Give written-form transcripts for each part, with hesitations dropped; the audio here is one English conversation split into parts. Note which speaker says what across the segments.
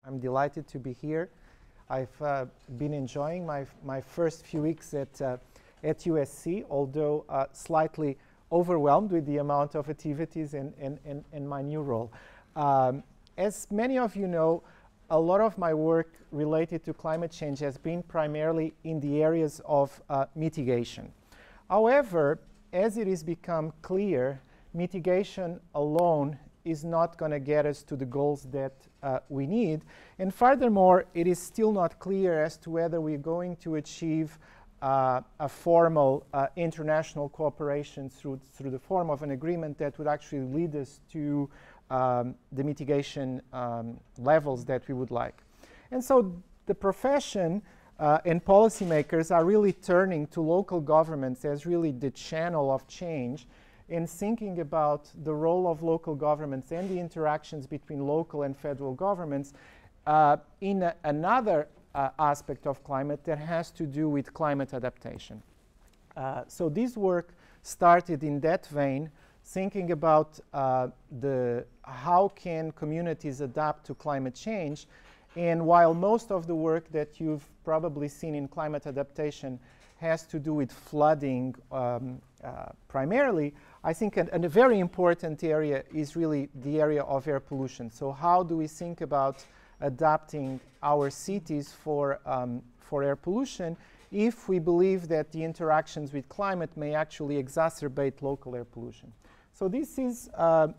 Speaker 1: I'm delighted to be here. I've been enjoying my first few weeks at USC, although slightly overwhelmed with the amount of activities in my new role. As many of you know, a lot of my work related to climate change has been primarily in the areas of mitigation. However, as it has become clear, mitigation alone is not going to get us to the goals that we need. And furthermore, it is still not clear as to whether we're going to achieve a formal international cooperation through the form of an agreement that would actually lead us to the mitigation levels that we would like. And so the profession and policymakers are really turning to local governments as really the channel of change in thinking about the role of local governments and the interactions between local and federal governments in another aspect of climate that has to do with climate adaptation. So this work started in that vein, thinking about how can communities adapt to climate change. And while most of the work that you've probably seen in climate adaptation has to do with flooding primarily, I think a very important area is really the area of air pollution. So how do we think about adapting our cities for air pollution if we believe that the interactions with climate may actually exacerbate local air pollution? So this is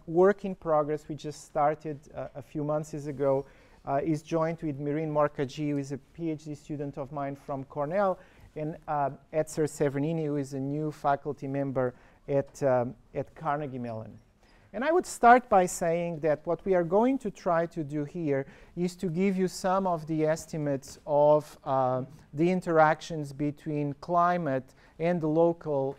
Speaker 1: work in progress. We just started a few months ago. Is joined with Mirin Morkaji, who is a PhD student of mine from Cornell, and Edser Severnini, who is a new faculty member at Carnegie Mellon. And I would start by saying that what we are going to try to do here is to give you some of the estimates of the interactions between climate and the local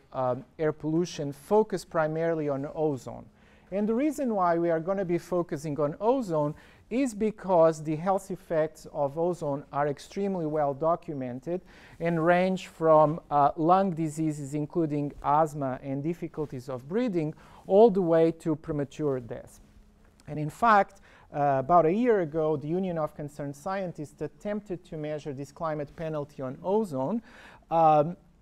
Speaker 1: air pollution, focused primarily on ozone. And the reason why we are going to be focusing on ozone is because the health effects of ozone are extremely well documented and range from lung diseases, including asthma and difficulties of breathing, all the way to premature death. And in fact, about a year ago, the Union of Concerned Scientists attempted to measure this climate penalty on ozone,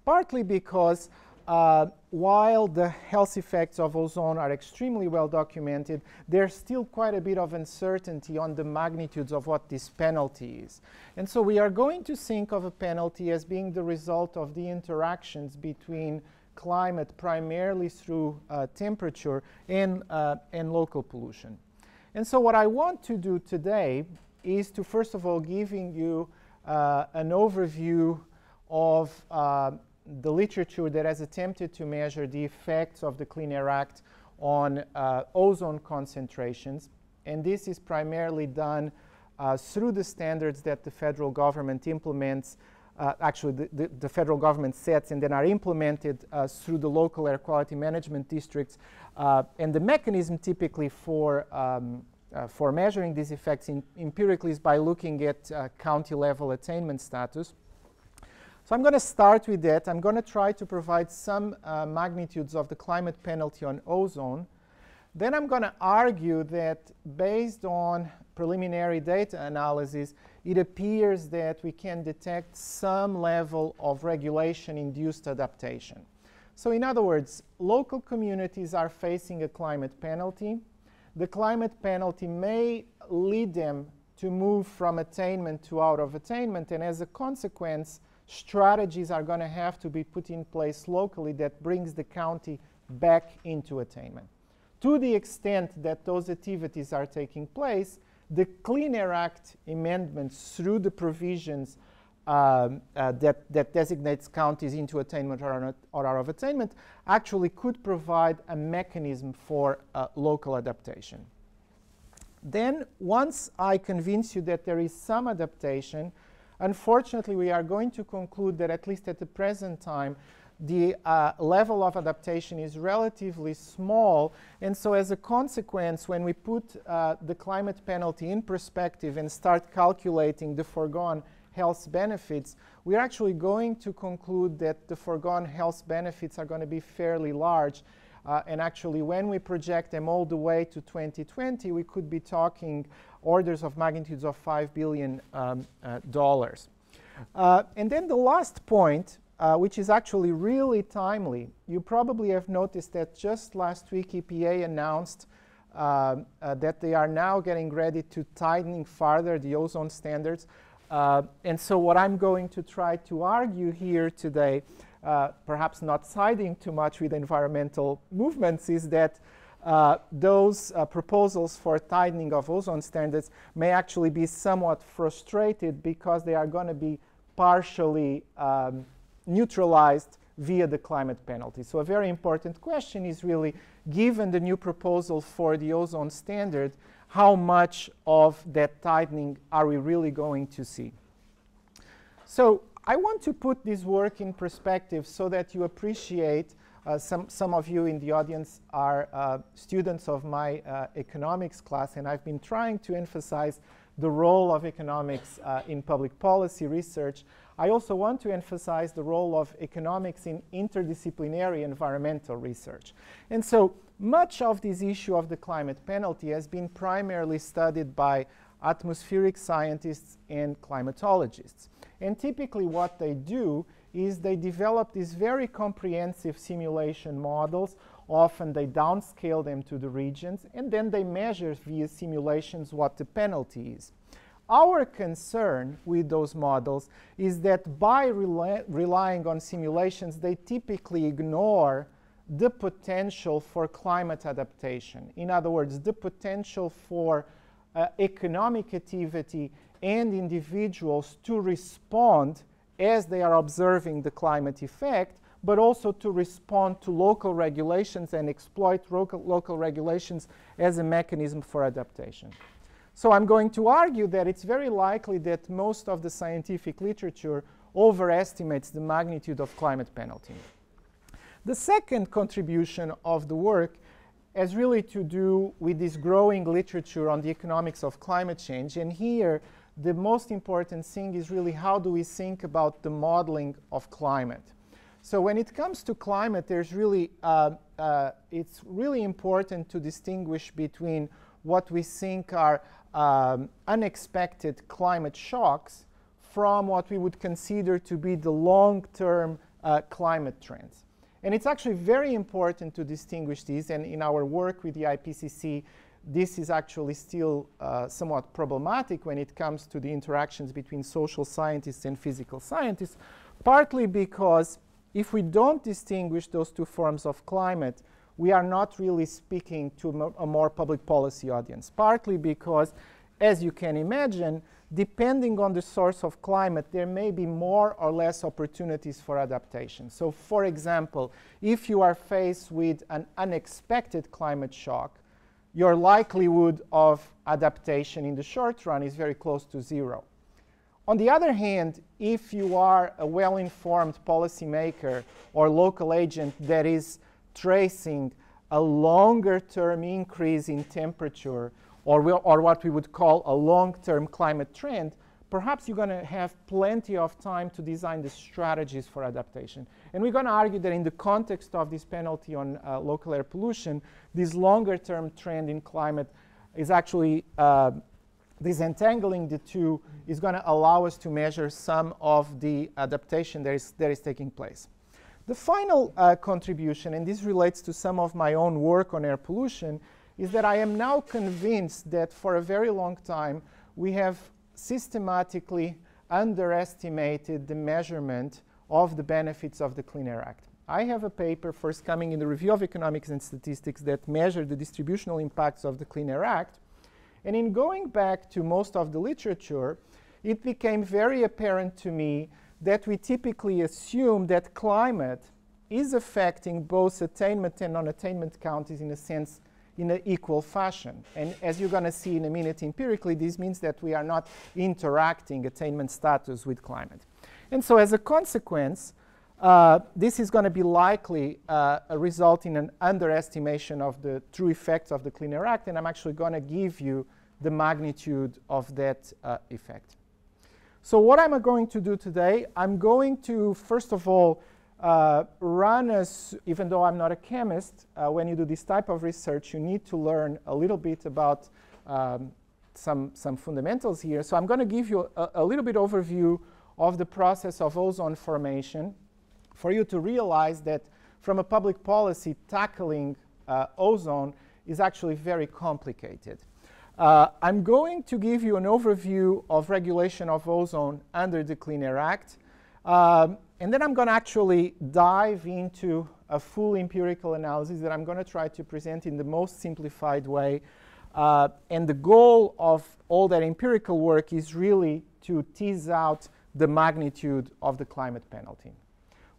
Speaker 1: partly because while the health effects of ozone are extremely well documented, there's still quite a bit of uncertainty on the magnitudes of what this penalty is. And so we are going to think of a penalty as being the result of the interactions between climate, primarily through temperature, and local pollution. And so what I want to do today is to, first of all, giving you an overview of the literature that has attempted to measure the effects of the Clean Air Act on ozone concentrations. And this is primarily done through the standards that the federal government implements, actually the federal government sets and then are implemented through the local air quality management districts. And the mechanism typically for measuring these effects empirically is by looking at county level attainment status. So I'm going to start with that. I'm going to try to provide some magnitudes of the climate penalty on ozone. Then I'm going to argue that based on preliminary data analysis, it appears that we can detect some level of regulation-induced adaptation. So in other words, local communities are facing a climate penalty. The climate penalty may lead them to move from attainment to out of attainment, and as a consequence, strategies are going to have to be put in place locally that brings the county back into attainment. To the extent that those activities are taking place, the Clean Air Act amendments through the provisions that designates counties into attainment or out of attainment actually could provide a mechanism for local adaptation. Then once I convince you that there is some adaptation, unfortunately, we are going to conclude that at least at the present time, the level of adaptation is relatively small. And so as a consequence, when we put the climate penalty in perspective and start calculating the foregone health benefits, we're actually going to conclude that the foregone health benefits are going to be fairly large. And actually, when we project them all the way to 2020, we could be talking orders of magnitudes of $5 billion. And then the last point, which is actually really timely, you probably have noticed that just last week EPA announced that they are now getting ready to tighten further the ozone standards. And so what I'm going to try to argue here today, perhaps not siding too much with environmental movements, is that those proposals for tightening of ozone standards may actually be somewhat frustrated because they are going to be partially neutralized via the climate penalty. So a very important question is really, given the new proposal for the ozone standard, how much of that tightening are we really going to see? So I want to put this work in perspective so that you appreciate, some of you in the audience are students of my economics class, and I've been trying to emphasize the role of economics in public policy research. I also want to emphasize the role of economics in interdisciplinary environmental research. And so much of this issue of the climate penalty has been primarily studied by atmospheric scientists and climatologists. And typically what they do is they develop these very comprehensive simulation models. Often they downscale them to the regions, and then they measure via simulations what the penalty is. Our concern with those models is that by relying on simulations, they typically ignore the potential for climate adaptation. In other words, the potential for economic activity and individuals to respond as they are observing the climate effect, but also to respond to local regulations and exploit local regulations as a mechanism for adaptation. So I'm going to argue that it's very likely that most of the scientific literature overestimates the magnitude of climate penalty. The second contribution of the work has really to do with this growing literature on the economics of climate change. And here, the most important thing is really how do we think about the modeling of climate. So when it comes to climate, there's really, it's really important to distinguish between what we think are unexpected climate shocks from what we would consider to be the long-term climate trends. And it's actually very important to distinguish these, and in our work with the IPCC, this is actually still somewhat problematic when it comes to the interactions between social scientists and physical scientists, partly because if we don't distinguish those two forms of climate, we are not really speaking to a more public policy audience, partly because, as you can imagine, depending on the source of climate, there may be more or less opportunities for adaptation. So, for example, if you are faced with an unexpected climate shock, your likelihood of adaptation in the short run is very close to zero. On the other hand, if you are a well-informed policymaker or local agent that is tracing a longer-term increase in temperature or what we would call a long-term climate trend, perhaps you're going to have plenty of time to design the strategies for adaptation. And we're going to argue that in the context of this penalty on local air pollution, this longer-term trend in climate is actually disentangling the two is going to allow us to measure some of the adaptation that is taking place. The final contribution, and this relates to some of my own work on air pollution, is that I am now convinced that for a very long time we have systematically underestimated the measurement of the benefits of the Clean Air Act. I have a paper forthcoming in the Review of Economics and Statistics that measured the distributional impacts of the Clean Air Act. And in going back to most of the literature, it became very apparent to me that we typically assume that climate is affecting both attainment and non-attainment counties in a sense, in an equal fashion. And as you're going to see in a minute empirically, this means that we are not interacting attainment status with climate. And so as a consequence, this is going to be likely a result in an underestimation of the true effects of the Clean Air Act, and I'm actually going to give you the magnitude of that effect. So what am I going to do today? I'm going to, first of all, run us, even though I'm not a chemist, when you do this type of research, you need to learn a little bit about some fundamentals here. So I'm going to give you a little bit overview of the process of ozone formation for you to realize that from a public policy, tackling ozone is actually very complicated. I'm going to give you an overview of regulation of ozone under the Clean Air Act. And then I'm going to actually dive into a full empirical analysis that I'm going to try to present in the most simplified way. And the goal of all that empirical work is really to tease out the magnitude of the climate penalty.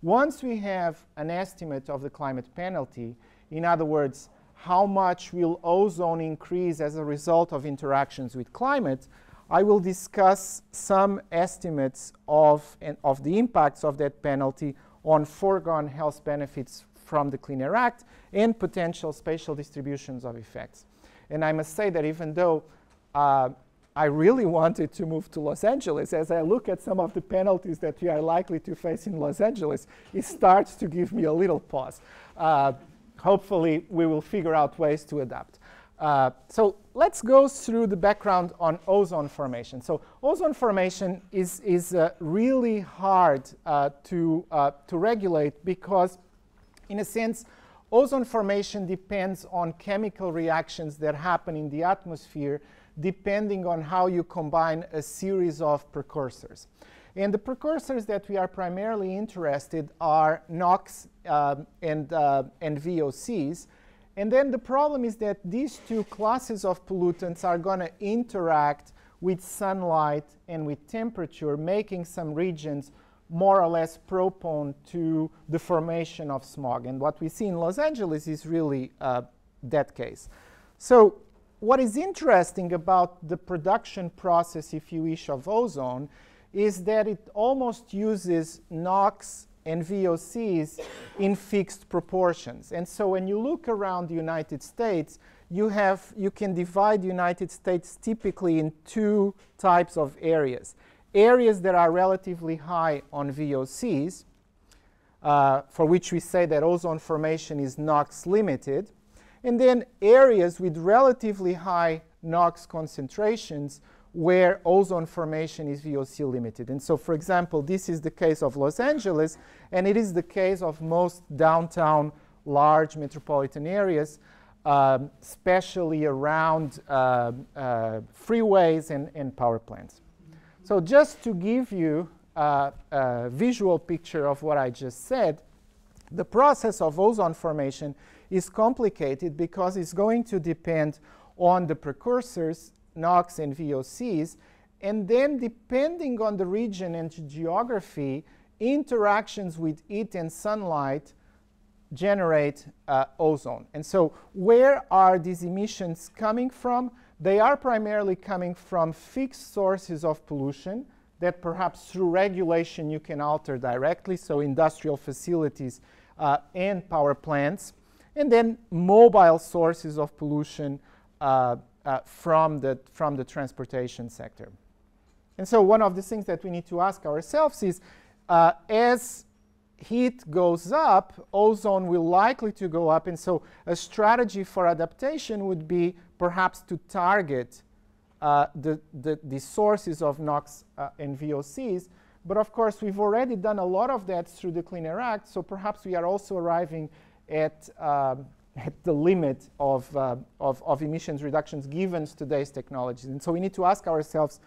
Speaker 1: Once we have an estimate of the climate penalty, in other words, how much will ozone increase as a result of interactions with climate, I will discuss some estimates of the impacts of that penalty on foregone health benefits from the Clean Air Act and potential spatial distributions of effects. And I must say that even though I really wanted to move to Los Angeles, as I look at some of the penalties that we are likely to face in Los Angeles, it starts to give me a little pause. Hopefully, we will figure out ways to adapt. So let's go through the background on ozone formation. So ozone formation is really hard to regulate because, in a sense, ozone formation depends on chemical reactions that happen in the atmosphere depending on how you combine a series of precursors. And the precursors that we are primarily interested are NOx and VOCs. And then the problem is that these two classes of pollutants are going to interact with sunlight and with temperature, making some regions more or less prone to the formation of smog. And what we see in Los Angeles is really that case. So what is interesting about the production process, if you wish, of ozone is that it almost uses NOx and VOCs in fixed proportions. And so when you look around the United States, you can divide the United States typically in two types of areas. Areas that are relatively high on VOCs, for which we say that ozone formation is NOx limited, and then areas with relatively high NOx concentrations where ozone formation is VOC limited. And so, for example, this is the case of Los Angeles, and it is the case of most downtown large metropolitan areas, especially around freeways and power plants. So just to give you a visual picture of what I just said, the process of ozone formation is complicated because it's going to depend on the precursors, NOx and VOCs, and then depending on the region and geography, interactions with heat and sunlight generate ozone. And so where are these emissions coming from? They are primarily coming from fixed sources of pollution that perhaps through regulation you can alter directly, so industrial facilities and power plants, and then mobile sources of pollution from the transportation sector. And so one of the things that we need to ask ourselves is, as heat goes up, ozone will likely to go up, and so a strategy for adaptation would be perhaps to target the sources of NOx and VOCs. But of course, we've already done a lot of that through the Clean Air Act, so perhaps we are also arriving at the limit of emissions reductions given today's technologies. And so we need to ask ourselves,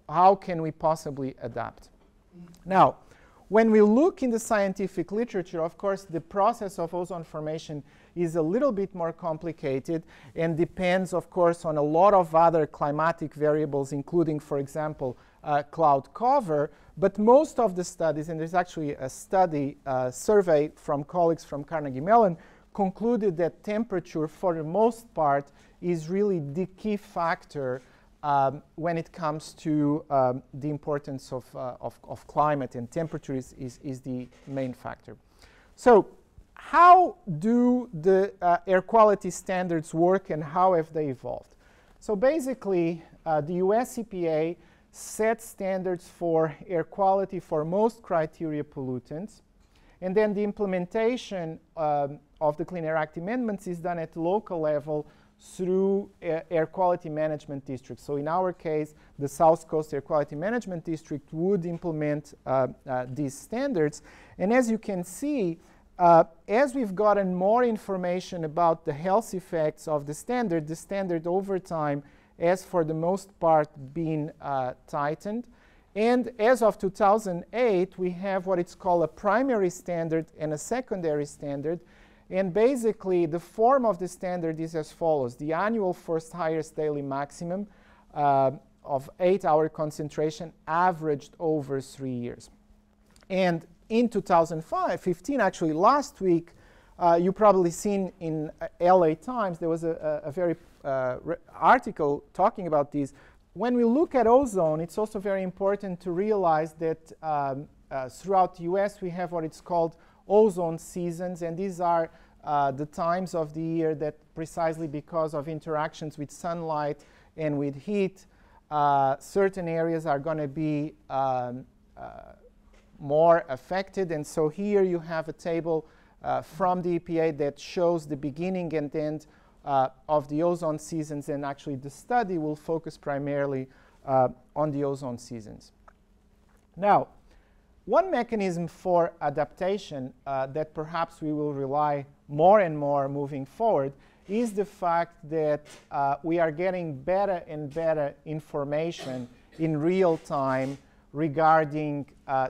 Speaker 1: how can we possibly adapt? Now, when we look in the scientific literature, of course, the process of ozone formation is a little bit more complicated and depends, of course, on a lot of other climatic variables, including, for example, cloud cover. But most of the studies, and there's actually a study survey from colleagues from Carnegie Mellon, concluded that temperature, for the most part, is really the key factor when it comes to the importance of climate, and temperature is the main factor. So how do the air quality standards work and how have they evolved? So basically, the US EPA sets standards for air quality for most criteria pollutants, and then the implementation of the Clean Air Act amendments is done at the local level through air quality management districts. So in our case, the South Coast Air Quality Management District would implement these standards. And as you can see, as we've gotten more information about the health effects of the standard over time has for the most part been tightened. And as of 2008, we have what it's called a primary standard and a secondary standard. And basically, the form of the standard is as follows. The annual first highest daily maximum of 8-hour concentration averaged over 3 years. And in 2015, actually last week, you probably seen in LA Times, there was a very article talking about these. When we look at ozone, it's also very important to realize that throughout the US, we have what it's called ozone seasons, and these are the times of the year that precisely because of interactions with sunlight and with heat, certain areas are going to be more affected. And so here you have a table from the EPA that shows the beginning and end of the ozone seasons, and actually the study will focus primarily on the ozone seasons. Now, one mechanism for adaptation that perhaps we will rely more and more moving forward is the fact that we are getting better and better information in real time regarding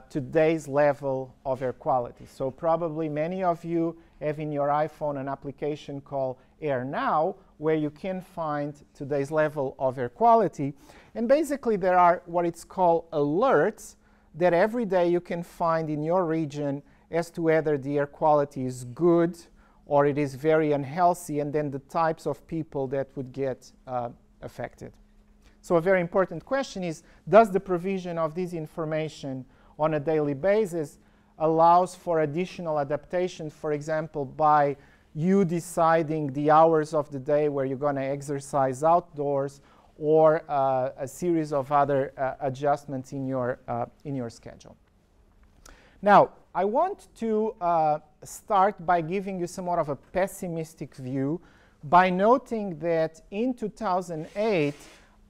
Speaker 1: today's level of air quality. So probably many of you have in your iPhone an application called AirNow, where you can find today's level of air quality. And basically there are what it's called alerts that every day you can find in your region as to whether the air quality is good or it is very unhealthy, and then the types of people that would get affected. So a very important question is, does the provision of this information on a daily basis allows for additional adaptation, for example, by you deciding the hours of the day where you're going to exercise outdoors, or a series of other adjustments in your schedule. Now, I want to start by giving you somewhat of a pessimistic view by noting that in 2008,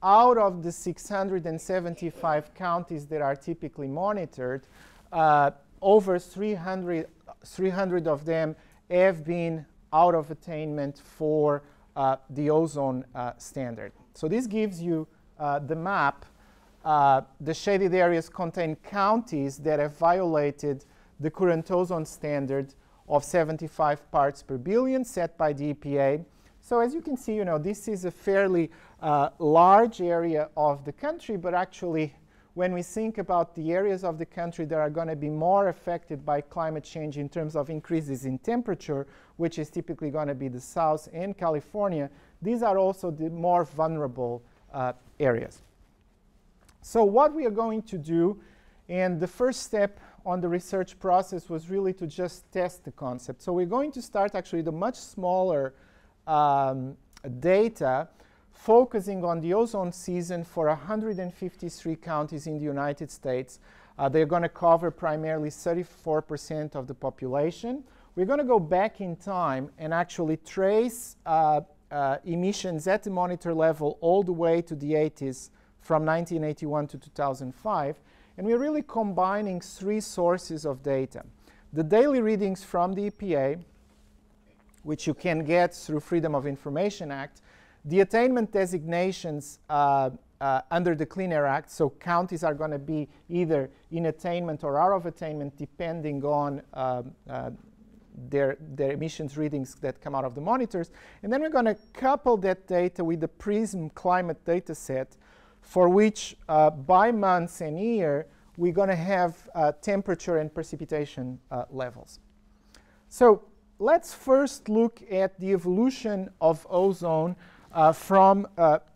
Speaker 1: out of the 675 counties that are typically monitored, over 300 of them have been out of attainment for the ozone standard. So this gives you the map. The shaded areas contain counties that have violated the current ozone standard of 75 parts per billion set by the EPA. So as you can see, this is a fairly large area of the country, but actually when we think about the areas of the country that are going to be more affected by climate change in terms of increases in temperature, which is typically going to be the South and California, these are also the more vulnerable areas. So what we are going to do, and the first step on the research process was really to just test the concept. So we're going to start actually the much smaller data focusing on the ozone season for 153 counties in the United States. They're going to cover primarily 34% of the population. We're going to go back in time and actually trace emissions at the monitor level all the way to the 80s from 1981 to 2005. And we're really combining three sources of data. The daily readings from the EPA, which you can get through Freedom of Information Act, the attainment designations under the Clean Air Act, so counties are going to be either in attainment or out of attainment depending on their emissions readings that come out of the monitors. And then we're going to couple that data with the PRISM climate data set, for which by months and year we're going to have temperature and precipitation levels. So let's first look at the evolution of ozone from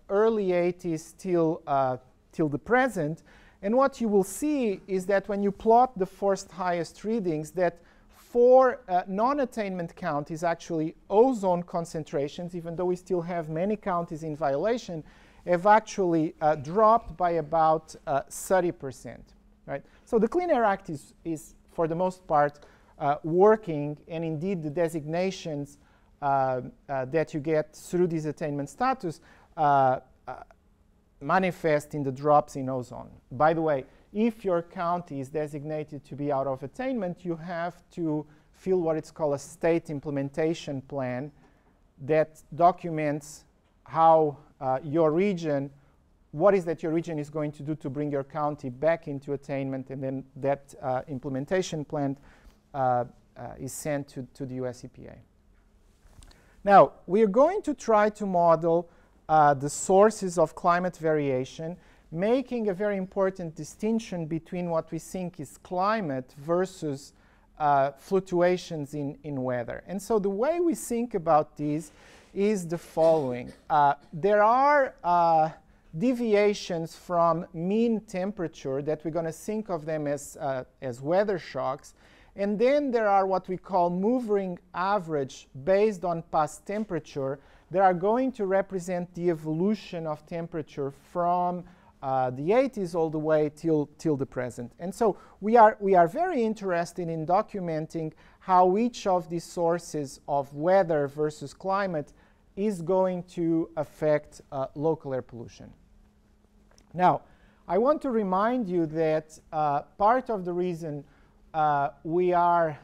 Speaker 1: early 80s till the present. And what you will see is that when you plot the first highest readings, that for non-attainment counties, actually ozone concentrations, even though we still have many counties in violation, have actually dropped by about 30%. Right? So the Clean Air Act is for the most part, working, and indeed the designations that you get through this attainment status manifest in the drops in ozone. By the way, if your county is designated to be out of attainment, you have to fill what it's called a state implementation plan that documents how your region, what is that your region is going to do to bring your county back into attainment, and then that implementation plan is sent to the US EPA. Now, we are going to try to model the sources of climate variation, making a very important distinction between what we think is climate versus fluctuations in weather. And so the way we think about these is the following. There are deviations from mean temperature that we're going to think of them as weather shocks. And then there are what we call moving average based on past temperature that are going to represent the evolution of temperature from the 80s all the way till the present. And so we are very interested in documenting how each of these sources of weather versus climate is going to affect local air pollution. Now, I want to remind you that part of the reason we are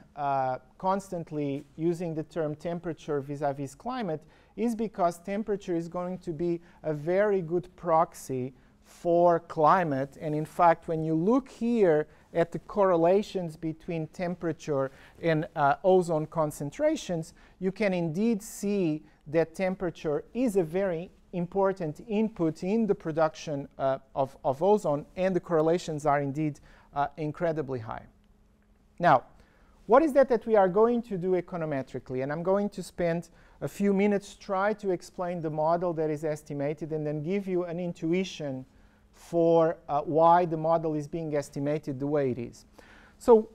Speaker 1: constantly using the term temperature vis-a-vis climate is because temperature is going to be a very good proxy for climate. And in fact, when you look here at the correlations between temperature and ozone concentrations, you can indeed see that temperature is a very important input in the production of ozone, and the correlations are indeed incredibly high. Now, what is that we are going to do econometrically? And I'm going to spend a few minutes try to explain the model that is estimated and then give you an intuition for why the model is being estimated the way it is. So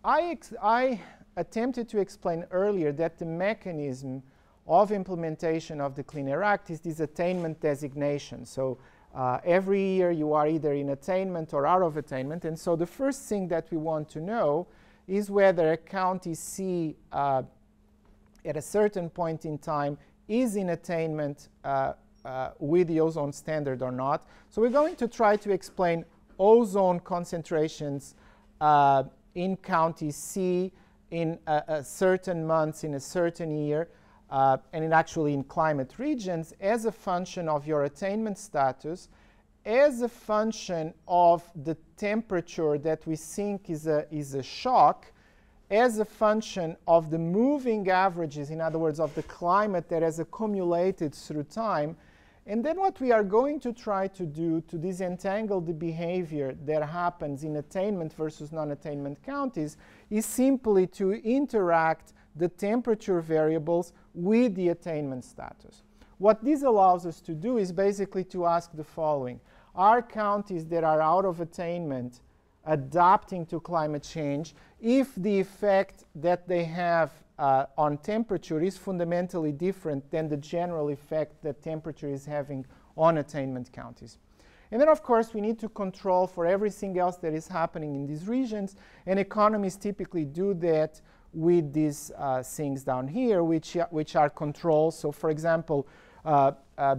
Speaker 1: I attempted to explain earlier that the mechanism of implementation of the Clean Air Act is this attainment designation. So every year you are either in attainment or out of attainment. And so the first thing that we want to know is whether a county C at a certain point in time is in attainment with the ozone standard or not. So we're going to try to explain ozone concentrations in county C in a certain months in a certain year, and actually in climate regions as a function of your attainment status, as a function of the temperature that we think is a shock, as a function of the moving averages, in other words, of the climate that has accumulated through time. And then what we are going to try to do to disentangle the behavior that happens in attainment versus non-attainment counties is simply to interact the temperature variables with the attainment status. What this allows us to do is basically to ask the following. Are counties that are out of attainment adapting to climate change if the effect that they have on temperature is fundamentally different than the general effect that temperature is having on attainment counties? And then, of course, we need to control for everything else that is happening in these regions, and economists typically do that with these things down here, which are controls. So, for example,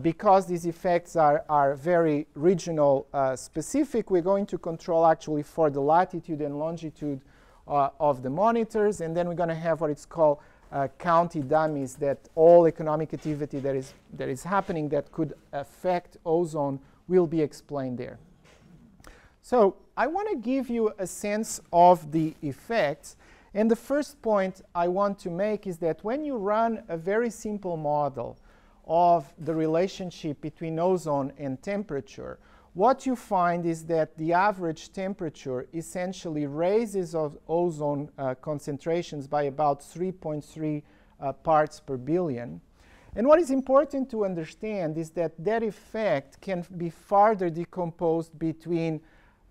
Speaker 1: because these effects are very regional specific, we're going to control actually for the latitude and longitude of the monitors, and then we're going to have what it's called county dummies, that all economic activity that is happening that could affect ozone will be explained there. So I want to give you a sense of the effects, and the first point I want to make is that when you run a very simple model of the relationship between ozone and temperature, what you find is that the average temperature essentially raises of ozone concentrations by about 3.3 parts per billion. And what is important to understand is that that effect can be further decomposed between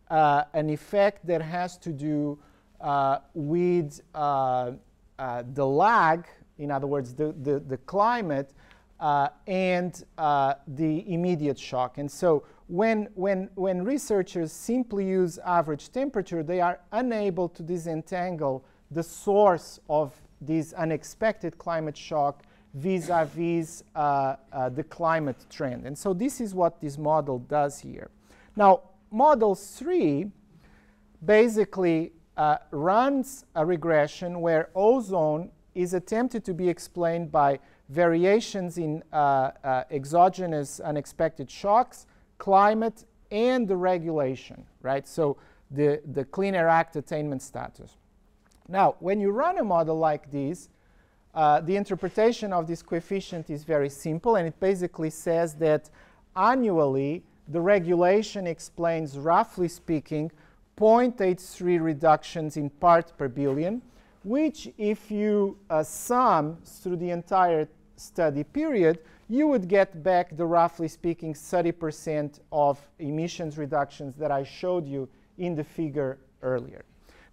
Speaker 1: an effect that has to do with the lag, in other words, the climate, and the immediate shock. And so when researchers simply use average temperature, they are unable to disentangle the source of this unexpected climate shock vis-a-vis the climate trend. And so this is what this model does here. Now, model 3 basically runs a regression where ozone is attempted to be explained by variations in exogenous unexpected shocks, climate, and the regulation, right? So the Clean Air Act attainment status. Now, when you run a model like this, the interpretation of this coefficient is very simple, and it basically says that annually the regulation explains, roughly speaking, 0.83 reductions in parts per billion, which if you sum through the entire study period, you would get back the, roughly speaking, 30% of emissions reductions that I showed you in the figure earlier.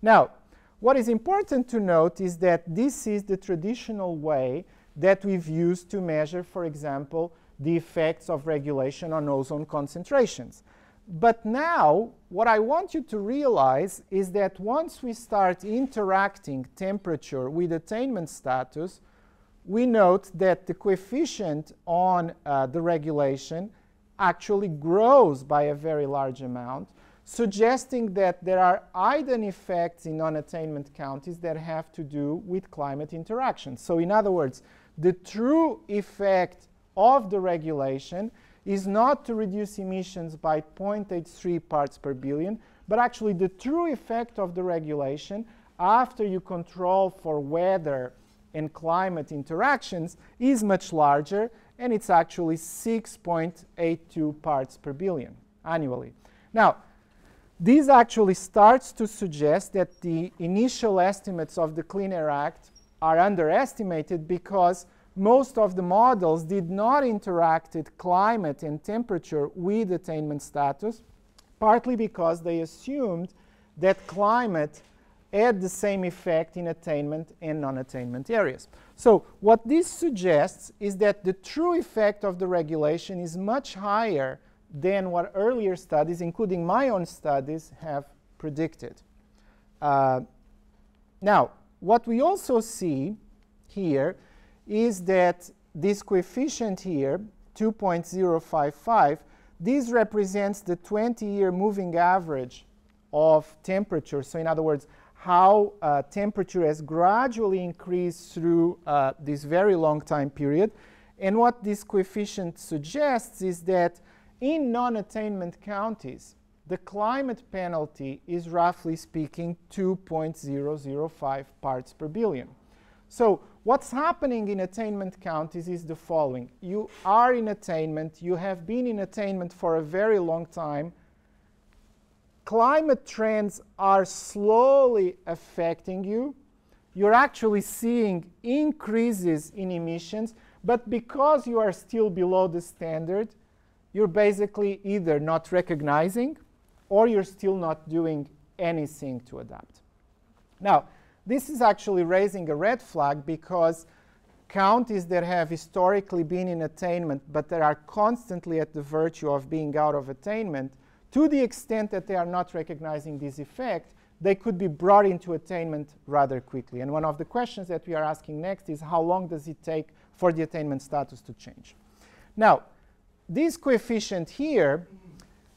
Speaker 1: Now, what is important to note is that this is the traditional way that we've used to measure, for example, the effects of regulation on ozone concentrations. But now, what I want you to realize is that once we start interacting temperature with attainment status, we note that the coefficient on the regulation actually grows by a very large amount, suggesting that there are hidden effects in non-attainment counties that have to do with climate interaction. So in other words, the true effect of the regulation is not to reduce emissions by 0.83 parts per billion, but actually the true effect of the regulation after you control for weather and climate interactions is much larger, and it's actually 6.82 parts per billion annually. Now, this actually starts to suggest that the initial estimates of the Clean Air Act are underestimated because most of the models did not interact with climate and temperature with attainment status, partly because they assumed that climate had the same effect in attainment and non-attainment areas. So what this suggests is that the true effect of the regulation is much higher than what earlier studies, including my own studies, have predicted. Now, what we also see here is that this coefficient here, 2.055, this represents the 20-year moving average of temperature. So in other words, how temperature has gradually increased through this very long time period. And what this coefficient suggests is that in non-attainment counties, the climate penalty is, roughly speaking, 2.005 parts per billion. So what's happening in attainment counties is the following. You are in attainment. You have been in attainment for a very long time. Climate trends are slowly affecting you. You're actually seeing increases in emissions, but because you are still below the standard, you're basically either not recognizing or you're still not doing anything to adapt. Now, this is actually raising a red flag because counties that have historically been in attainment but that are constantly at the virtue of being out of attainment, to the extent that they are not recognizing this effect, they could be brought into attainment rather quickly. And one of the questions that we are asking next is how long does it take for the attainment status to change? Now, this coefficient here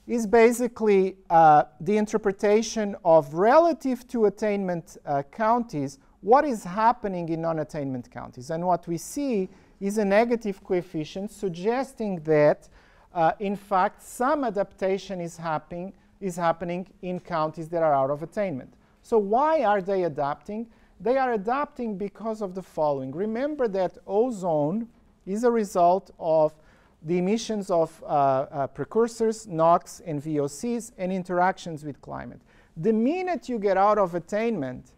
Speaker 1: is basically the interpretation of relative to attainment counties, what is happening in non-attainment counties. And what we see is a negative coefficient suggesting that, in fact, some adaptation is happening in counties that are out of attainment. So why are they adapting? They are adapting because of the following. Remember that ozone is a result of the emissions of precursors, NOx and VOCs, and interactions with climate. The minute you get out of attainment,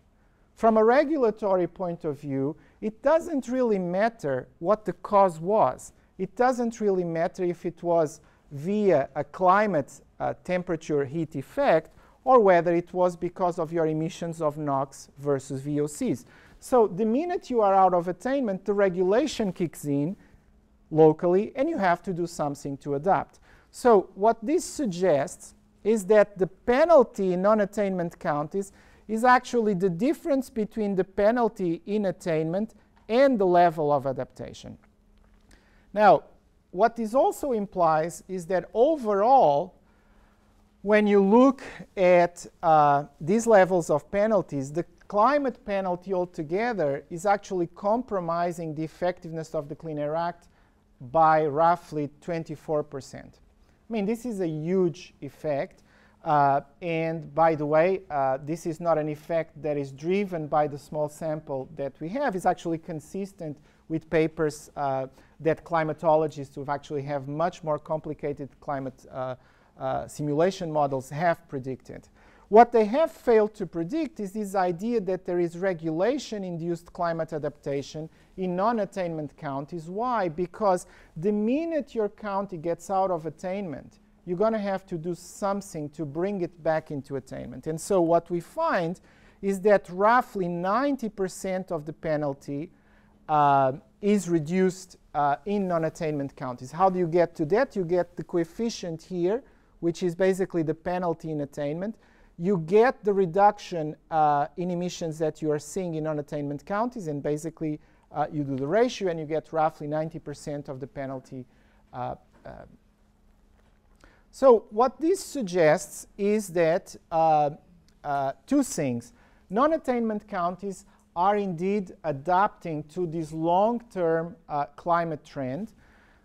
Speaker 1: from a regulatory point of view, it doesn't really matter what the cause was. It doesn't really matter if it was via a climate temperature heat effect or whether it was because of your emissions of NOx versus VOCs. So the minute you are out of attainment, the regulation kicks in locally, and you have to do something to adapt. So what this suggests is that the penalty in non-attainment counties is actually the difference between the penalty in attainment and the level of adaptation. Now, what this also implies is that overall, when you look at these levels of penalties, the climate penalty altogether is actually compromising the effectiveness of the Clean Air Act by roughly 24%. I mean, this is a huge effect. And by the way, this is not an effect that is driven by the small sample that we have. It's actually consistent with papers that climatologists who actually have much more complicated climate simulation models have predicted. What they have failed to predict is this idea that there is regulation-induced climate adaptation in non-attainment counties. Why? Because the minute your county gets out of attainment, you're going to have to do something to bring it back into attainment. And so what we find is that roughly 90% of the penalty is reduced in non-attainment counties. How do you get to that? You get the coefficient here, which is basically the penalty in attainment. You get the reduction in emissions that you are seeing in non-attainment counties, and basically you do the ratio, and you get roughly 90% of the penalty. So what this suggests is that two things. Non-attainment counties are indeed adapting to this long-term climate trend.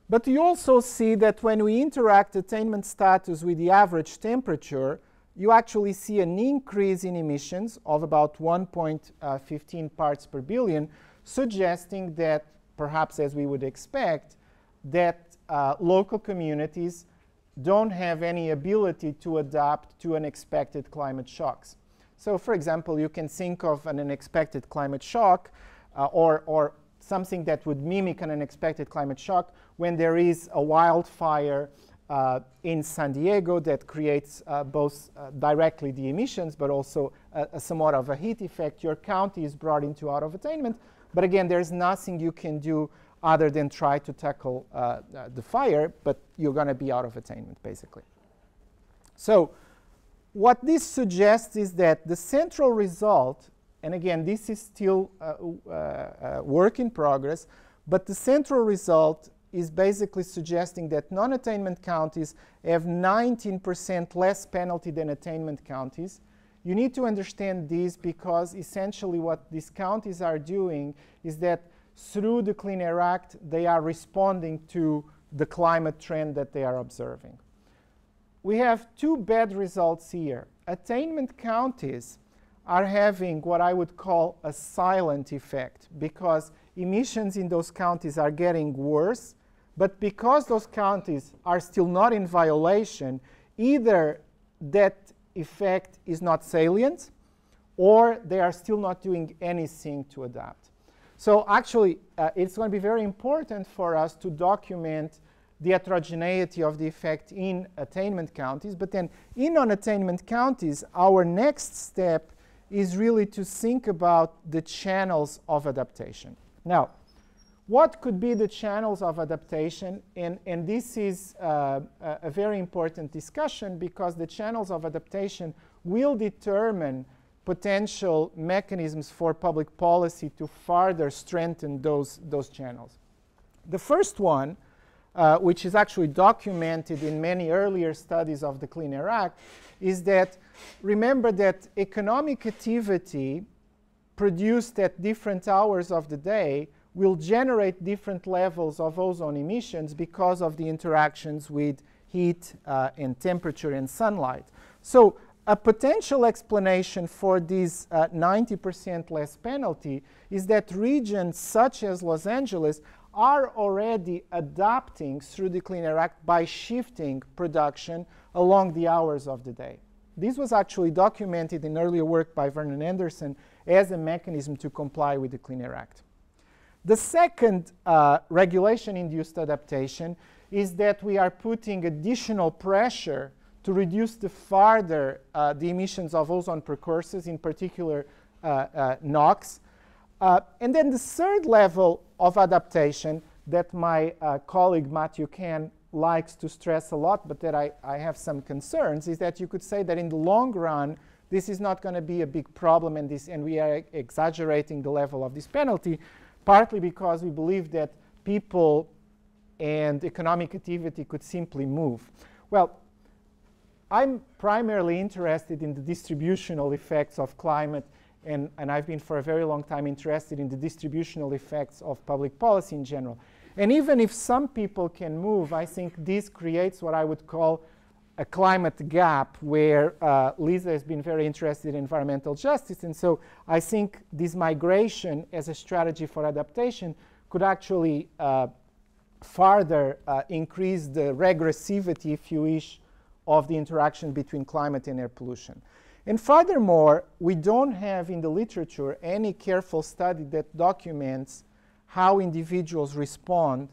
Speaker 1: But you also see that when we interact attainment status with the average temperature, you actually see an increase in emissions of about 1.15 parts per billion, suggesting that, perhaps as we would expect, that local communities don't have any ability to adapt to unexpected climate shocks. So, for example, you can think of an unexpected climate shock or something that would mimic an unexpected climate shock when there is a wildfire in San Diego that creates both directly the emissions, but also somewhat of a heat effect. Your county is brought into out of attainment. But again, there's nothing you can do other than try to tackle the fire, but you're going to be out of attainment, basically. So what this suggests is that the central result, and again, this is still work in progress, but the central result is basically suggesting that non-attainment counties have 19% less penalty than attainment counties. You need to understand this because essentially what these counties are doing is that through the Clean Air Act, they are responding to the climate trend that they are observing. We have two bad results here. Attainment counties are having what I would call a silent effect because emissions in those counties are getting worse, but because those counties are still not in violation, either that effect is not salient or they are still not doing anything to adapt. So actually, it's going to be very important for us to document the heterogeneity of the effect in attainment counties. But then in non-attainment counties, our next step is really to think about the channels of adaptation. Now, what could be the channels of adaptation? And this is a very important discussion because the channels of adaptation will determine potential mechanisms for public policy to further strengthen those channels. The first one, which is actually documented in many earlier studies of the Clean Air Act, is that remember that economic activity produced at different hours of the day will generate different levels of ozone emissions because of the interactions with heat and temperature and sunlight. So a potential explanation for this 90% less penalty is that regions such as Los Angeles are already adapting through the Clean Air Act by shifting production along the hours of the day. This was actually documented in earlier work by Vernon Anderson as a mechanism to comply with the Clean Air Act. The second regulation-induced adaptation is that we are putting additional pressure to reduce further the emissions of ozone precursors, in particular NOx. And then the third level of adaptation that my colleague Matthew Kahn likes to stress a lot, but that I have some concerns, is that you could say that in the long run, this is not going to be a big problem, and we are exaggerating the level of this penalty. partly because we believe that people and economic activity could simply move. Well, I'm primarily interested in the distributional effects of climate, and I've been for a very long time interested in the distributional effects of public policy in general. And even if some people can move, I think this creates what I would call a climate gap, where Lisa has been very interested in environmental justice. And so I think this migration as a strategy for adaptation could actually further increase the regressivity, if you wish, of the interaction between climate and air pollution. And furthermore, we don't have in the literature any careful study that documents how individuals respond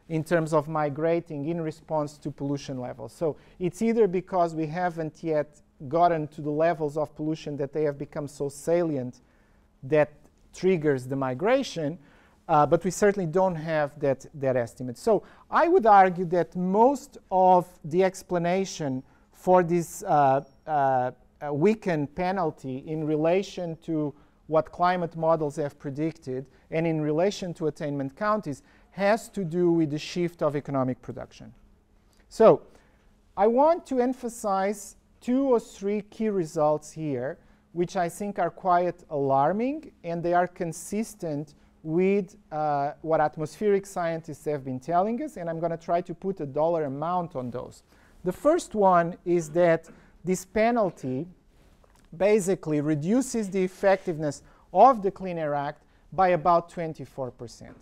Speaker 1: in terms of migrating in response to pollution levels. So it's either because we haven't yet gotten to the levels of pollution that they have become so salient that triggers the migration, but we certainly don't have that estimate. So I would argue that most of the explanation for this weakened penalty in relation to what climate models have predicted and in relation to attainment counties has to do with the shift of economic production. So I want to emphasize 2 or 3 key results here, which I think are quite alarming, and they are consistent with what atmospheric scientists have been telling us, and I'm going to try to put a dollar amount on those. The first one is that this penalty basically reduces the effectiveness of the Clean Air Act by about 24%.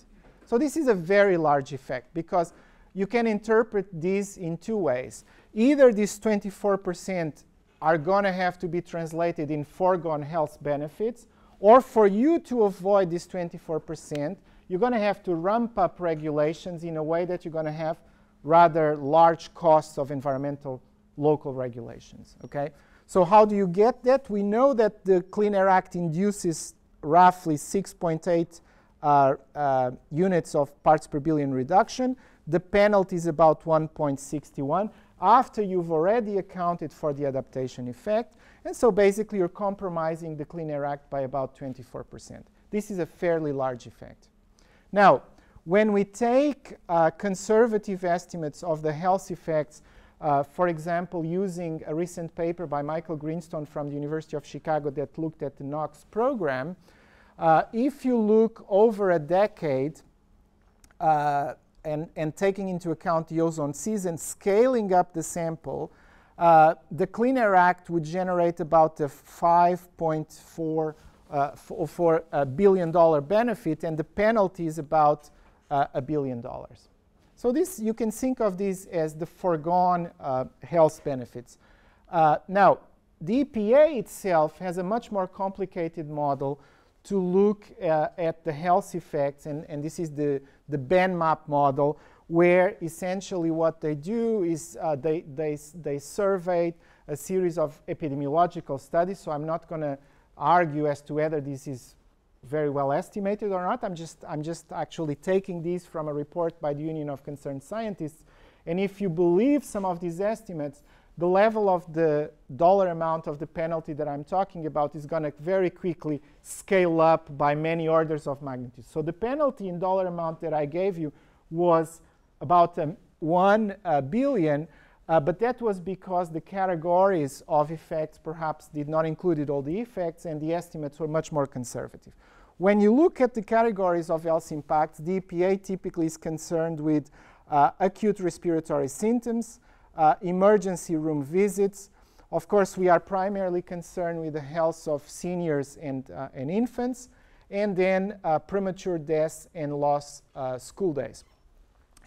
Speaker 1: So this is a very large effect, because you can interpret this in 2 ways. Either this 24% are going to have to be translated in foregone health benefits, or for you to avoid this 24%, you're going to have to ramp up regulations in a way that you're going to have rather large costs of environmental local regulations. Okay? So how do you get that? We know that the Clean Air Act induces roughly 6.8 units of parts per billion reduction. The penalty is about 1.61 after you've already accounted for the adaptation effect. And so basically you're compromising the Clean Air Act by about 24%. This is a fairly large effect. Now, when we take conservative estimates of the health effects, for example, using a recent paper by Michael Greenstone from the University of Chicago that looked at the NOx program, if you look over a decade and taking into account the ozone season, scaling up the sample, the Clean Air Act would generate about a $5.4 billion benefit, and the penalty is about $1 billion. So this, you can think of this as the foregone health benefits. Now, the EPA itself has a much more complicated model to look at the health effects, and this is the BANMAP model, where essentially what they do is they surveyed a series of epidemiological studies. So I'm not going to argue as to whether this is very well estimated or not. I'm just actually taking these from a report by the Union of Concerned Scientists. And if you believe some of these estimates, the level of the dollar amount of the penalty that I'm talking about is going to very quickly scale up by many orders of magnitude. So the penalty in dollar amount that I gave you was about 1 billion, but that was because the categories of effects perhaps did not include all the effects, and the estimates were much more conservative. When you look at the categories of health impacts, the EPA typically is concerned with acute respiratory symptoms, emergency room visits. Of course, we are primarily concerned with the health of seniors and infants, and then premature deaths and lost school days.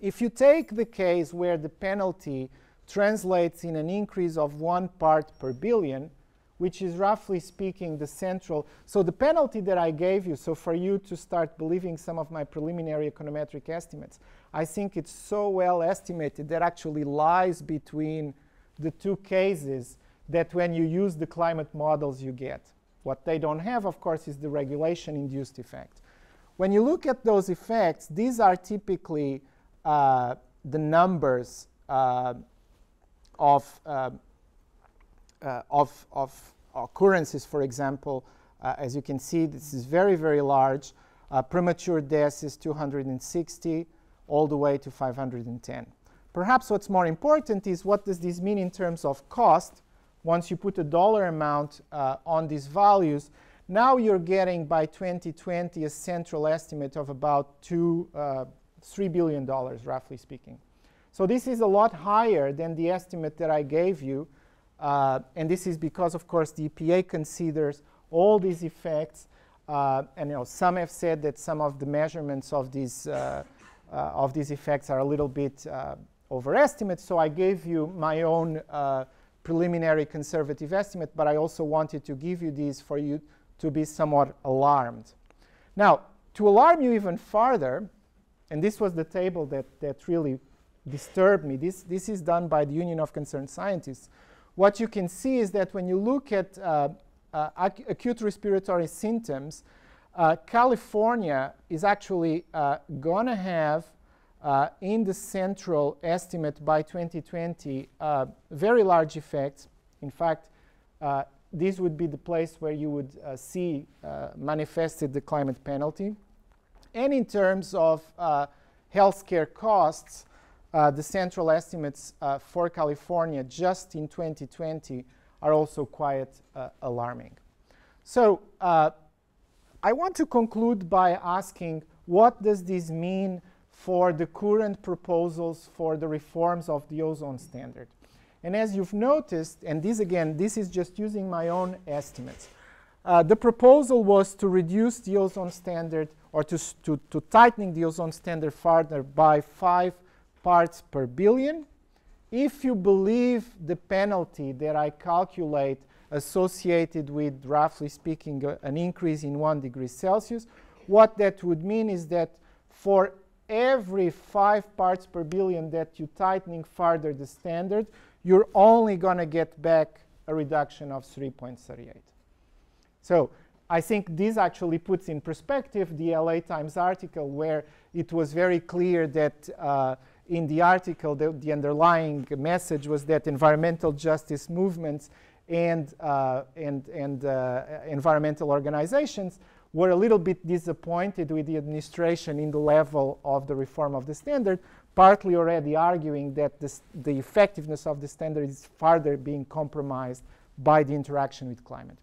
Speaker 1: If you take the case where the penalty translates in an increase of 1 part per billion, which is roughly speaking the central, so the penalty that I gave you, so for you to start believing some of my preliminary econometric estimates, I think it's so well estimated that actually lies between the 2 cases that when you use the climate models you get. What they don't have, of course, is the regulation-induced effect. When you look at those effects, these are typically the numbers of occurrences, for example. As you can see, this is very, very large. Premature deaths is 260, all the way to 510. Perhaps what's more important is what does this mean in terms of cost. Once you put a dollar amount on these values, now you're getting by 2020 a central estimate of about $3 billion, roughly speaking. So this is a lot higher than the estimate that I gave you. And this is because, of course, the EPA considers all these effects. And some have said that some of the measurements of these effects are a little bit overestimated. So I gave you my own preliminary conservative estimate, but I also wanted to give you these for you to be somewhat alarmed. Now, to alarm you even further, and this was the table that really disturbed me. This is done by the Union of Concerned Scientists. What you can see is that when you look at acute respiratory symptoms, California is actually going to have, in the central estimate by 2020, very large effects. In fact, this would be the place where you would see manifested the climate penalty. And in terms of healthcare costs, the central estimates for California just in 2020 are also quite alarming. So I want to conclude by asking, what does this mean for the current proposals for the reforms of the ozone standard? And as you've noticed, and this is just using my own estimates, the proposal was to reduce the ozone standard, or to tightening the ozone standard further by 5 parts per billion. If you believe the penalty that I calculate associated with, roughly speaking, an increase in 1 degree Celsius, what that would mean is that for every 5 parts per billion that you tightening further the standard, you're only going to get back a reduction of 3.38. So I think this actually puts in perspective the LA Times article, where it was very clear that in the article, the underlying message was that environmental justice movements and environmental organizations were a little bit disappointed with the administration in the level of the reform of the standard, partly already arguing that the effectiveness of the standard is further being compromised by the interaction with climate.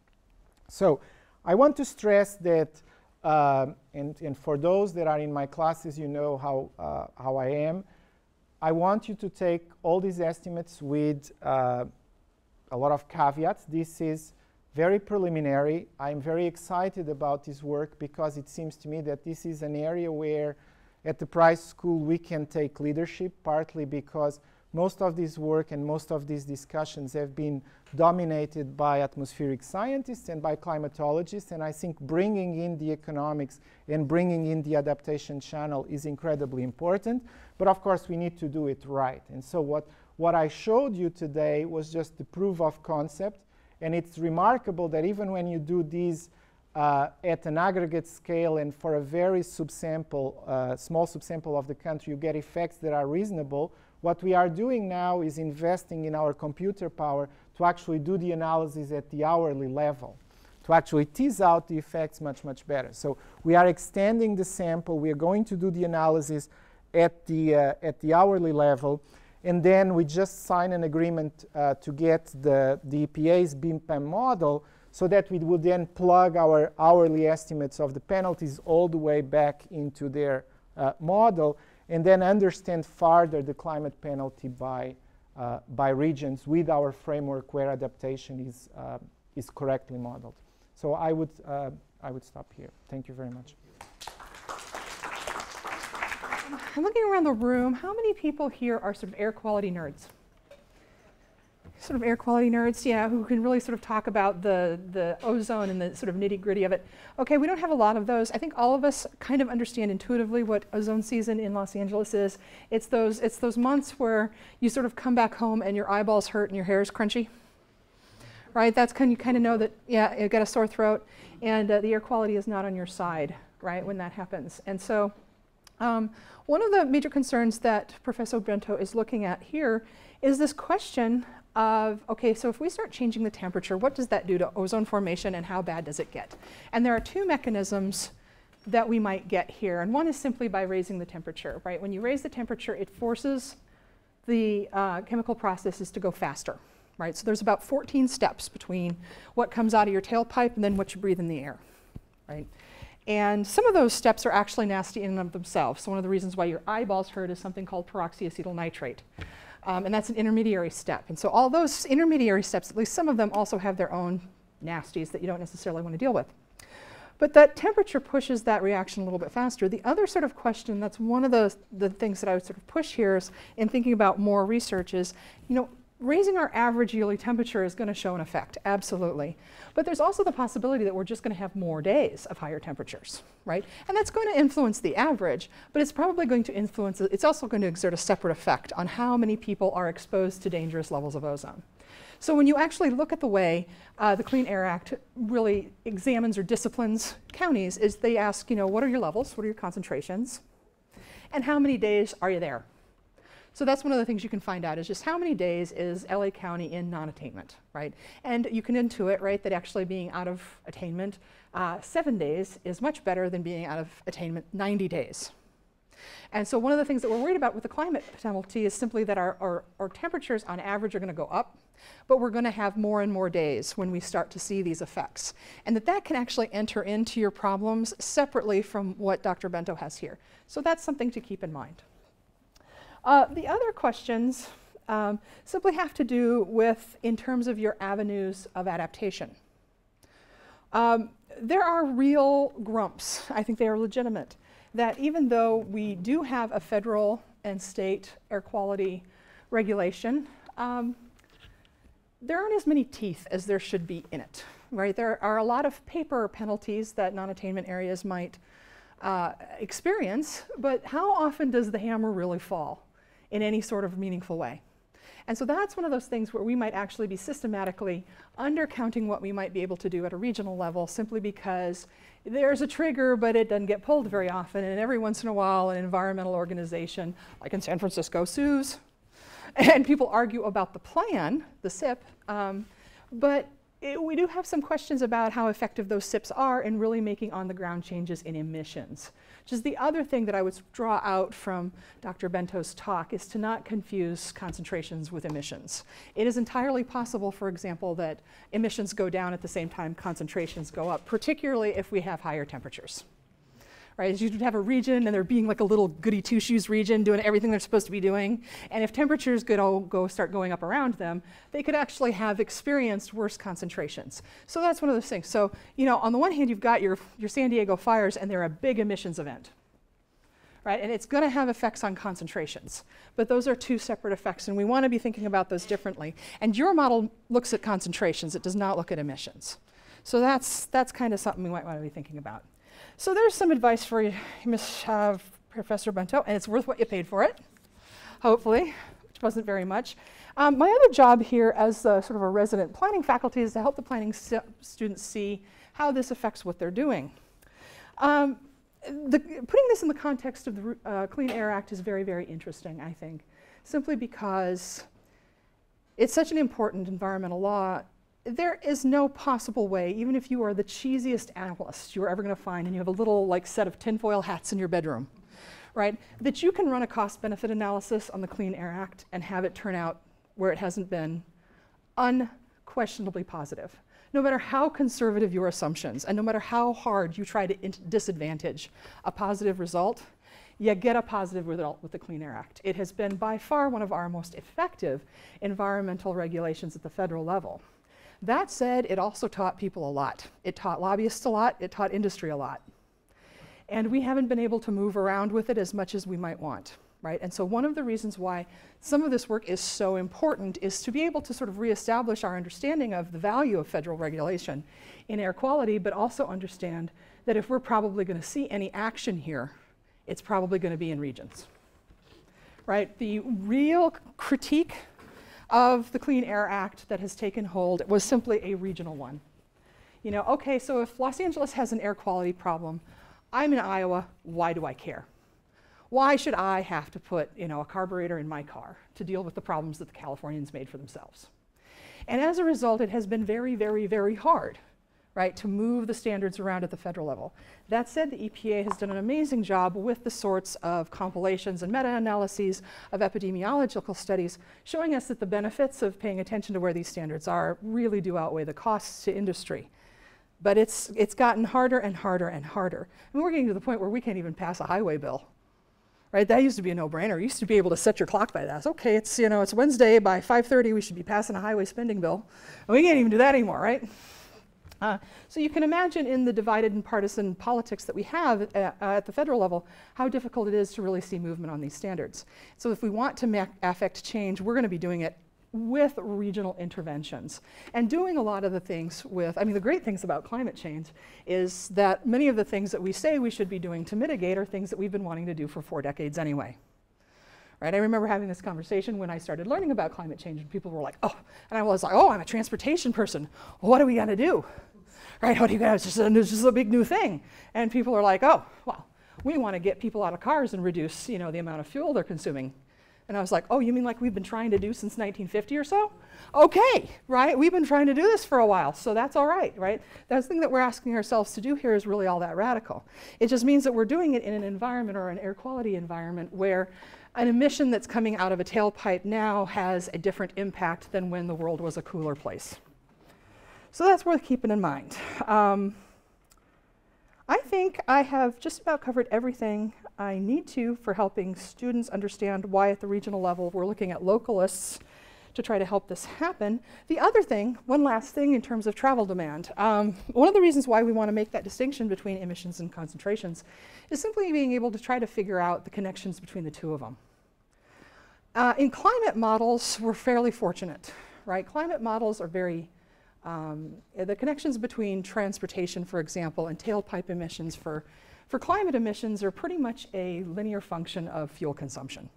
Speaker 1: So I want to stress that, and for those that are in my classes, you know how I am. I want you to take all these estimates with a lot of caveats. This is very preliminary. I'm very excited about this work because it seems to me that this is an area where at the Price School we can take leadership, partly because most of this work and most of these discussions have been dominated by atmospheric scientists and by climatologists, and I think bringing in the economics and bringing in the adaptation channel is incredibly important. But of course we need to do it right. And so what I showed you today was just the proof of concept, and it's remarkable that even when you do these at an aggregate scale and for a very subsample, small subsample of the country, you get effects that are reasonable. What we are doing now is investing in our computer power to actually do the analysis at the hourly level, to actually tease out the effects much, much better. So we are extending the sample. We are going to do the analysis at the hourly level. And then we just sign an agreement to get the EPA's BIMPAM model, so that we would then plug our hourly estimates of the penalties all the way back into their model, and then understand further the climate penalty by regions with our framework where adaptation is correctly modeled. So I would stop here. Thank you very much.
Speaker 2: I'm looking around the room. How many people here are sort of air quality nerds? Sort of air quality nerds, yeah, who can really sort of talk about the ozone and the sort of nitty-gritty of it. Okay, we don't have a lot of those. I think all of us kind of understand intuitively what ozone season in Los Angeles is. It's those months where you sort of come back home and your eyeballs hurt and your hair is crunchy. Right? That's when you kind of know that, yeah, you've got a sore throat and the air quality is not on your side, right, when that happens. And so one of the major concerns that Professor Bento is looking at here is this question of, okay, so if we start changing the temperature, what does that do to ozone formation and how bad does it get? And there are two mechanisms that we might get here. And one is simply by raising the temperature, right? When you raise the temperature, it forces the chemical processes to go faster, right? So there's about 14 steps between what comes out of your tailpipe and then what you breathe in the air, right? And some of those steps are actually nasty in and of themselves. So one of the reasons why your eyeballs hurt is something called peroxyacetyl nitrate. And that's an intermediary step. And so all those intermediary steps, at least some of them, also have their own nasties that you don't necessarily want to deal with. But that temperature pushes that reaction a little bit faster. The other sort of question, that's one of the things that I would sort of push here is in thinking about more research is, you know, raising our average yearly temperature is going to show an effect, absolutely. But there's also the possibility that we're just going to have more days of higher temperatures, right? And that's going to influence the average, but it's probably going to influence, it's also going to exert a separate effect on how many people are exposed to dangerous levels of ozone. So when you actually look at the way the Clean Air Act really examines or disciplines counties is they ask, you know, what are your levels, what are your concentrations, and how many days are you there? So that's one of the things you can find out is just how many days is LA County in non-attainment, right? And you can intuit, right, that actually being out of attainment 7 days is much better than being out of attainment 90 days. And so one of the things that we're worried about with the climate penalty is simply that our temperatures on average are going to go up, but we're going to have more and more days when we start to see these effects. And that can actually enter into your problems separately from what Dr. Bento has here. So that's something to keep in mind. The other questions simply have to do with, in terms of your avenues of adaptation. There are real grumps, I think they are legitimate, that even though we do have a federal and state air quality regulation, there aren't as many teeth as there should be in it, right? There are a lot of paper penalties that non-attainment areas might experience, but how often does the hammer really fall in any sort of meaningful way? And so that's one of those things where we might actually be systematically undercounting what we might be able to do at a regional level simply because there's a trigger, but it doesn't get pulled very often. And every once in a while, an environmental organization, like in San Francisco, sues. And people argue about the plan, the SIP, but we do have some questions about how effective those SIPs are in really making on-the-ground changes in emissions. Which is the other thing that I would draw out from Dr. Bento's talk is to not confuse concentrations with emissions. It is entirely possible, for example, that emissions go down at the same time concentrations go up, particularly if we have higher temperatures. Right, as you'd have a region and they're being like a little goody two-shoes region doing everything they're supposed to be doing. And if temperatures could all start going up around them, they could actually have experienced worse concentrations. So that's one of those things. So, you know, on the one hand, you've got your San Diego fires and they're a big emissions event, right? And it's going to have effects on concentrations. But those are two separate effects and we want to be thinking about those differently. And your model looks at concentrations. It does not look at emissions. So that's kind of something we might want to be thinking about. So there's some advice for you, Professor Bento, and it's worth what you paid for it, hopefully, which wasn't very much. My other job here as sort of a resident planning faculty is to help the planning students see how this affects what they're doing. Putting this in the context of the Clean Air Act is very, very interesting, I think, simply because it's such an important environmental law. There is no possible way, even if you are the cheesiest analyst you're ever going to find and you have a little like set of tinfoil hats in your bedroom, right, that you can run a cost-benefit analysis on the Clean Air Act and have it turn out where it hasn't been unquestionably positive. No matter how conservative your assumptions and no matter how hard you try to disadvantage a positive result, you get a positive result with the Clean Air Act. It has been by far one of our most effective environmental regulations at the federal level. That said, it also taught people a lot. It taught lobbyists a lot. It taught industry a lot. And we haven't been able to move around with it as much as we might want, right? And so one of the reasons why some of this work is so important is to be able to sort of reestablish our understanding of the value of federal regulation in air quality, but also understand that if we're probably going to see any action here, it's probably going to be in regions, right? The real critique of the Clean Air Act that has taken hold was simply a regional one. You know, okay, so if Los Angeles has an air quality problem, I'm in Iowa, why do I care? Why should I have to put, you know, a carburetor in my car to deal with the problems that the Californians made for themselves? And as a result, it has been very, very, very hard, right, to move the standards around at the federal level. That said, the EPA has done an amazing job with the sorts of compilations and meta-analyses of epidemiological studies showing us that the benefits of paying attention to where these standards are really do outweigh the costs to industry. But it's gotten harder and harder and harder. And we're getting to the point where we can't even pass a highway bill. Right? That used to be a no-brainer. You used to be able to set your clock by that. It's okay, it's, you know, it's Wednesday, by 5:30 we should be passing a highway spending bill. And we can't even do that anymore, right? So you can imagine in the divided and partisan politics that we have at the federal level, how difficult it is to really see movement on these standards. So if we want to affect change, we're going to be doing it with regional interventions and doing a lot of the things with, I mean, the great things about climate change is that many of the things that we say we should be doing to mitigate are things that we've been wanting to do for 4 decades anyway. Right? I remember having this conversation when I started learning about climate change and people were like, oh, and I was like, oh, I'm a transportation person. Well, what are we going to do? Right? What do you guys, it's just a big new thing. And people are like, oh, well, we want to get people out of cars and reduce, you know, the amount of fuel they're consuming. And I was like, oh, you mean like we've been trying to do since 1950 or so? Okay, right? We've been trying to do this for a while, so that's all right, right? That's the thing that we're asking ourselves to do here is really all that radical. It just means that we're doing it in an environment or an air quality environment where an emission that's coming out of a tailpipe now has a different impact than when the world was a cooler place. So that's worth keeping in mind. I think I have just about covered everything I need to for helping students understand why at the regional level we're looking at localists to try to help this happen. The other thing, one last thing in terms of travel demand, one of the reasons why we want to make that distinction between emissions and concentrations is simply being able to try to figure out the connections between the two of them. In climate models, we're fairly fortunate, right? Climate models are very the connections between transportation, for example, and tailpipe emissions for climate emissions are pretty much a linear function of fuel consumption.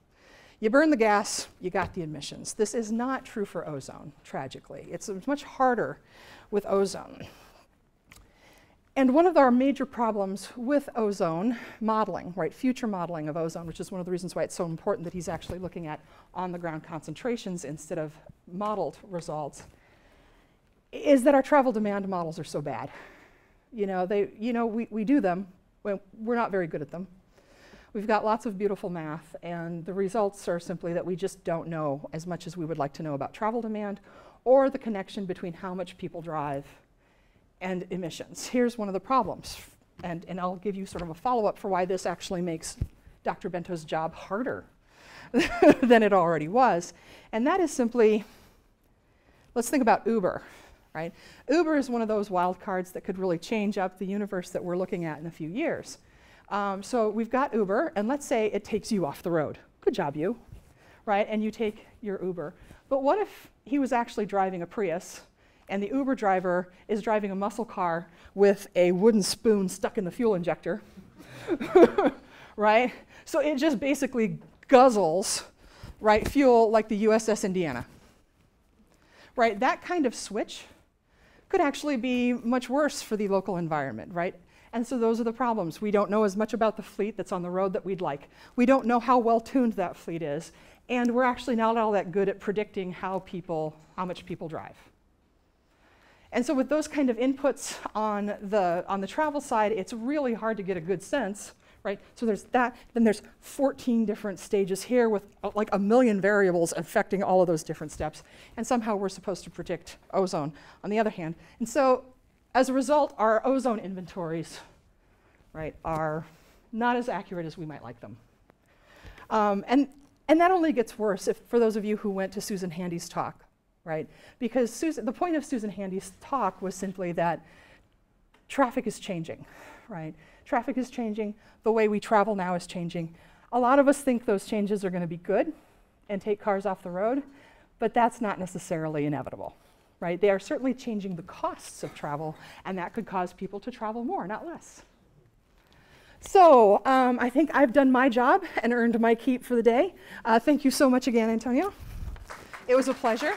Speaker 2: You burn the gas, you got the emissions. This is not true for ozone, tragically. It's much harder with ozone. And one of our major problems with ozone modeling, right, future modeling of ozone, which is one of the reasons why it's so important that he's actually looking at on-the-ground concentrations instead of modeled results, is that our travel demand models are so bad. You know, we do them, we're not very good at them. We've got lots of beautiful math, and the results are simply that we just don't know as much as we would like to know about travel demand or the connection between how much people drive and emissions. Here's one of the problems, and I'll give you sort of a follow-up for why this actually makes Dr. Bento's job harder than it already was, and that is simply, let's think about Uber. Right? Uber is one of those wild cards that could really change up the universe that we're looking at in a few years. So we've got Uber, and let's say it takes you off the road. Good job, you. Right? And you take your Uber. But what if he was actually driving a Prius, and the Uber driver is driving a muscle car with a wooden spoon stuck in the fuel injector? Right? So it just basically guzzles, right, fuel like the USS Indiana. Right? That kind of switch could actually be much worse for the local environment, right? And so those are the problems. We don't know as much about the fleet that's on the road that we'd like. We don't know how well tuned that fleet is, and we're actually not all that good at predicting how much people drive. And so with those kind of inputs on the travel side, it's really hard to get a good sense, right? So there's that, then there's 14 different stages here with like a million variables affecting all of those different steps. And somehow we're supposed to predict ozone on the other hand. And so as a result, our ozone inventories, right, are not as accurate as we might like them. And that only gets worse for those of you who went to Susan Handy's talk, right? Because the point of Susan Handy's talk was simply that traffic is changing, right? Traffic is changing. The way we travel now is changing. A lot of us think those changes are going to be good and take cars off the road, but that's not necessarily inevitable, right? They are certainly changing the costs of travel, and that could cause people to travel more, not less. So I think I've done my job and earned my keep for the day. Thank you so much again, Antonio. It was a pleasure.